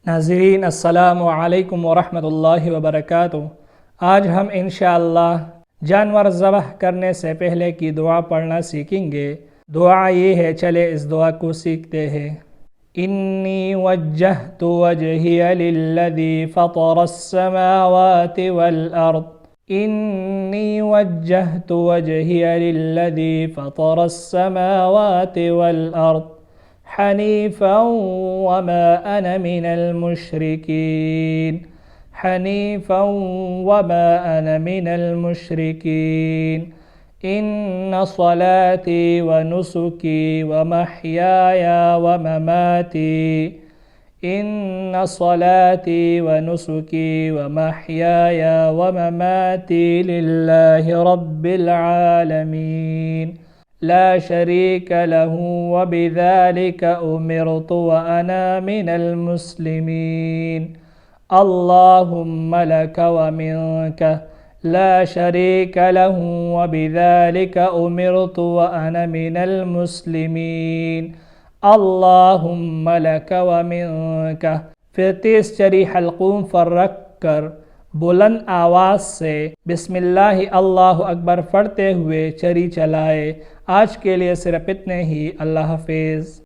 नाज़रीन अस्सलामु अलैकुम वरहमतुल्लाहि वबरकातुहू। आज हम इंशाअल्लाह जानवर ज़बह करने से पहले की दुआ पढ़ना सीखेंगे। दुआ ये है, चले इस दुआ को सीखते हैं। इन्नी वज्जहतु वजहिया लिल्लज़ी फ़तरस्समावाति वल अर्द। इन्नी वज्जहतु वजहिया लिल्लज़ी फ़तरस्समावाति वल अर्द हनीफ़न वमा अना मिनल मुशरिकीन। हनीफ़न वमा अना मिनल मुशरिकीन। इन्न सलाती व नुसुकी व महयाया व ममाती। इन्न सलाती व नुसुकी व महयाया व ममाती लिल्लाहि रब्बिल आलमीन ला शरीक लहू व बिज़ालिक उमिरतु व अना मिनल मुस्लिमीन। अल्लाहुम्मा लक व मिनक ला शरीक लहू व बिज़ालिक उमिरतु व अना मिनल मुस्लिमीन। अल्लाहुम्मा लक व मिनक। फिर तेज चरी हल्क़ों पर रख कर बुलंद आवाज़ से बिस्मिल्लाह अल्लाहु अकबर पढ़ते हुए चरी चलाए। आज के लिए सिर्फ इतने ही। अल्लाह हाफिज़।